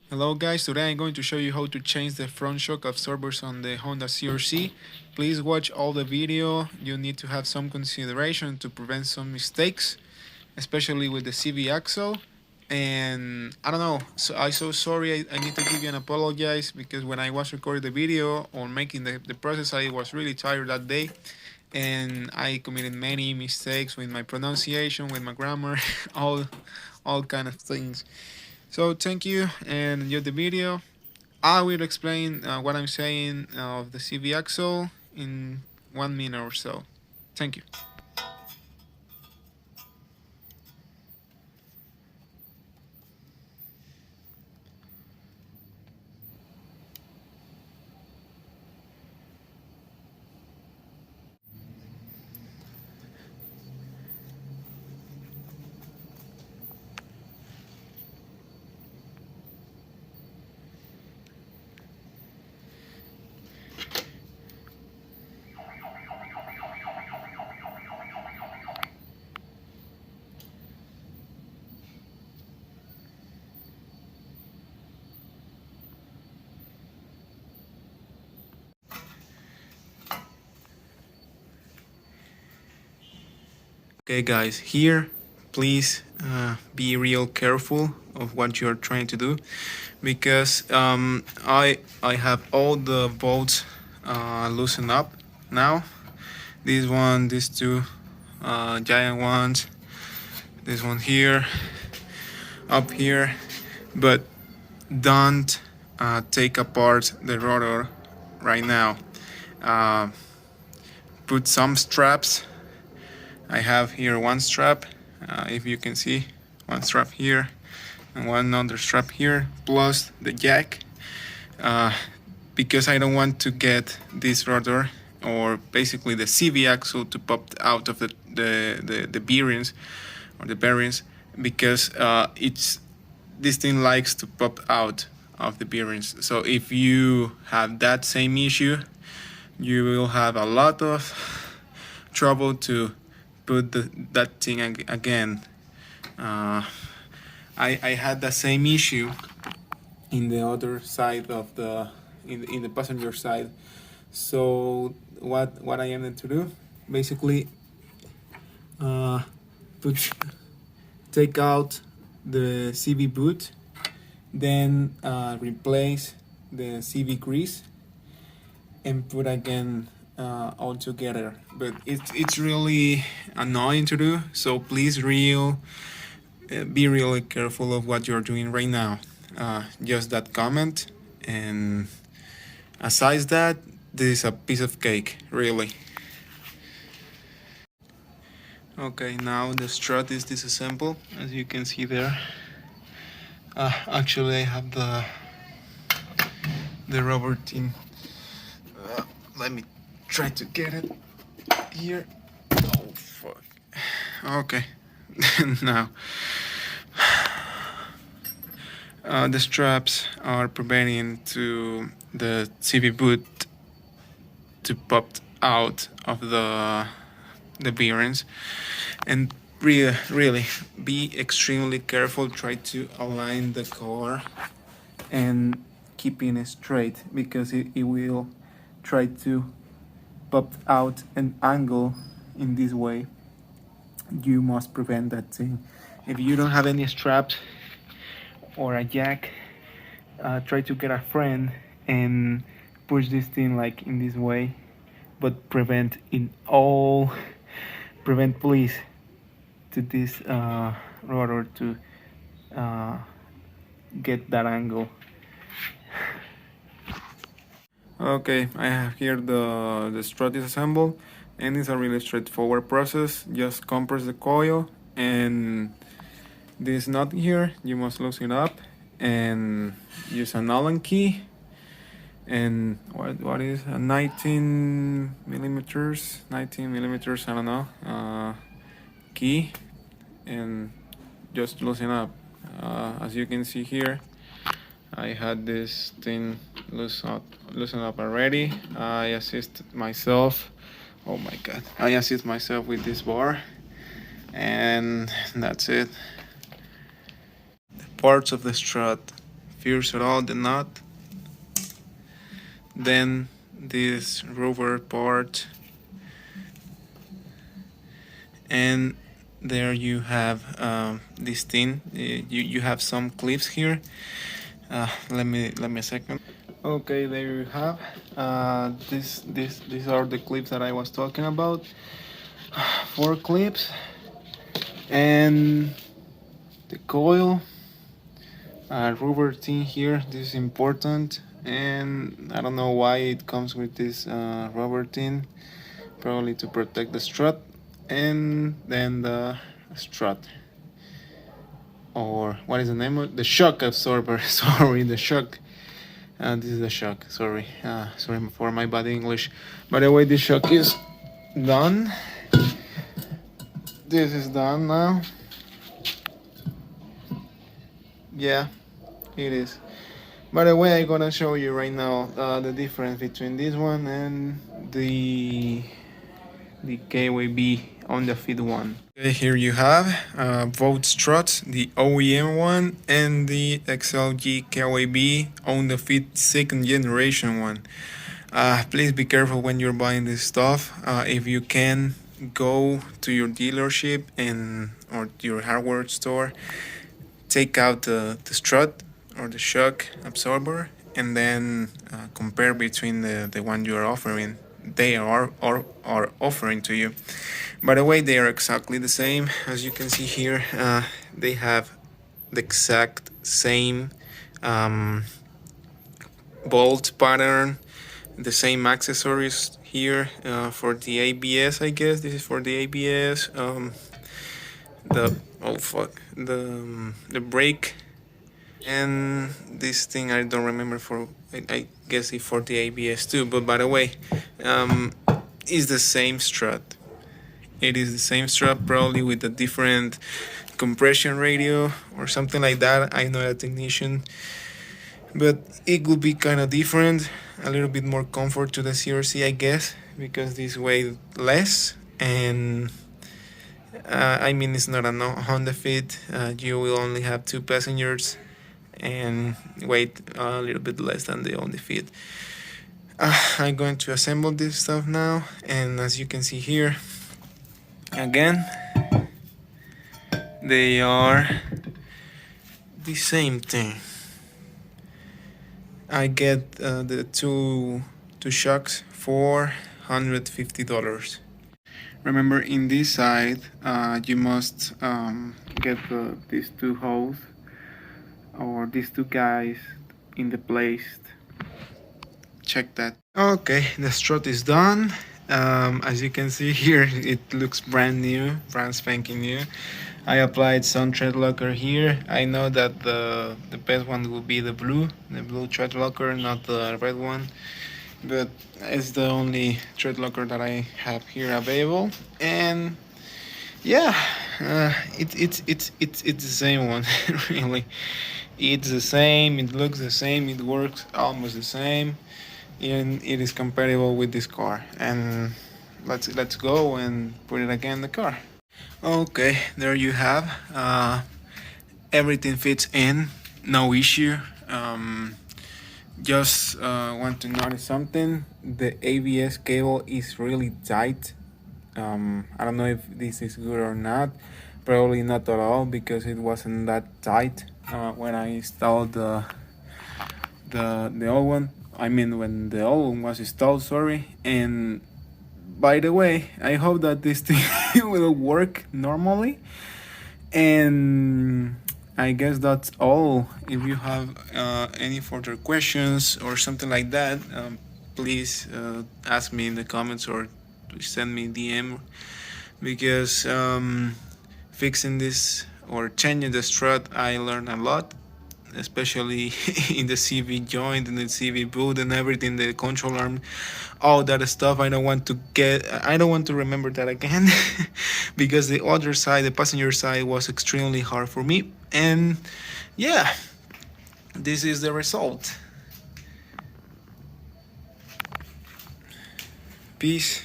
Hello guys, today I'm going to show you how to change the front shock absorbers on the Honda CRZ. Please watch all the video. You need to have some consideration to prevent some mistakes, especially with the CV axle. And I don't know, so I'm so sorry, I need to give you an apologize because when I was recording the video or making the process, I was really tired that day and I committed many mistakes with my pronunciation, with my grammar, all kind of things. So thank you and enjoy the video. I will explain what I'm saying of the CV axle in 1 minute or so. Thank you. Okay guys, here please be real careful of what you're trying to do because I have all the bolts loosened up now. This one, these two giant ones, this one here, up here, but don't take apart the rotor right now. Put some straps. I have here one strap, if you can see, one strap here and one other strap here, plus the jack, because I don't want to get this rotor or basically the CV axle to pop out of the bearings or the bearings, because this thing likes to pop out of the bearings. So if you have that same issue, you will have a lot of trouble to put that thing again. I had the same issue in the other side of in the passenger side. So what I ended to do, basically, take out the CV boot, then replace the CV grease and put again all together. But it's really annoying to do, so please be really careful of what you're doing right now. Just that comment, and aside that, this is a piece of cake, really. Okay, now the strut is disassembled, as you can see there. Actually, I have the rubber tin. Let me try to get it here. Oh fuck. Okay. Now the straps are preventing to the CV boot to pop out of the bearings, and really be extremely careful. Try to align the car and keeping it straight, because it will try to pop out an angle in this way. You must prevent that thing. If you don't have any straps or a jack, try to get a friend and push this thing like in this way, but prevent please to this rotor to get that angle. Okay, I have here the strut disassembled, and it's a really straightforward process. Just compress the coil, and this nut here, you must loosen it up and use an Allen key, and what is a 19 millimeters, I don't know, key, and just loosen up. As you can see here, I had this thing loosen up already. I assist myself. Oh my god! I assist myself with this bar, and that's it. The parts of the strut first of all the nut, then this rubber part, and there you have this thing. You have some clips here. Let me a second. Okay, there you have. These are the clips that I was talking about. 4 clips, and the coil, rubber thing here. This is important, and I don't know why it comes with this rubber thing. Probably to protect the strut, and then the strut, or what is the name of the shock absorber? Sorry, the shock. This is the shock. Sorry, sorry for my bad English. By the way, the shock is done. This is done now. Yeah, it is. By the way, I'm gonna show you right now the difference between this one and the KYB Honda Fit one. Okay, here you have both struts, the OEM one and the XLG KYB Honda Fit 2nd generation one. Please be careful when you're buying this stuff. If you can, go to your dealership or your hardware store, take out the strut or the shock absorber, and then compare between the one you are offering. They are offering to you. By the way, they are exactly the same. As you can see here, they have the exact same bolt pattern, the same accessories here for the ABS. I guess this is for the ABS. The brake, and this thing I don't remember for. I guess it's for the ABS too. But by the way, it's the same strut. It is the same strut, probably with a different compression radio or something like that. I'm not a technician, but it would be kind of different, a little bit more comfort to the CRZ, I guess, because this weighs less. And I mean, it's not a Honda Fit. You will only have 2 passengers and weight a little bit less than the Honda Fit. I'm going to assemble this stuff now, and as you can see here, again, they are the same thing. I get the two shocks for $150. Remember, in this side, you must get these 2 holes, or these 2 guys in the place. Check that. Okay, the strut is done. As you can see here, it looks brand new, brand spanking new. I applied some thread locker here. I know that the best one will be the blue thread locker, not the red one, but it's the only thread locker that I have here available. And yeah, it's the same one. Really, it's the same, it looks the same, it works almost the same, and it is compatible with this car. And let's go and put it again in the car. Okay, there you have. Everything fits in, no issue. Just want to notice something. The ABS cable is really tight. I don't know if this is good or not. Probably not at all, because it wasn't that tight when I installed the old one. I mean, when the old one was installed, sorry. And by the way, I hope that this thing will work normally. And I guess that's all. If you have any further questions or something like that, please ask me in the comments or send me DM, because fixing this or changing the strut, I learned a lot, especially in the CV joint and the CV boot and everything, the control arm, all that stuff. I don't want to remember that again. Because the other side, the passenger side, was extremely hard for me. And yeah, this is the result. Peace.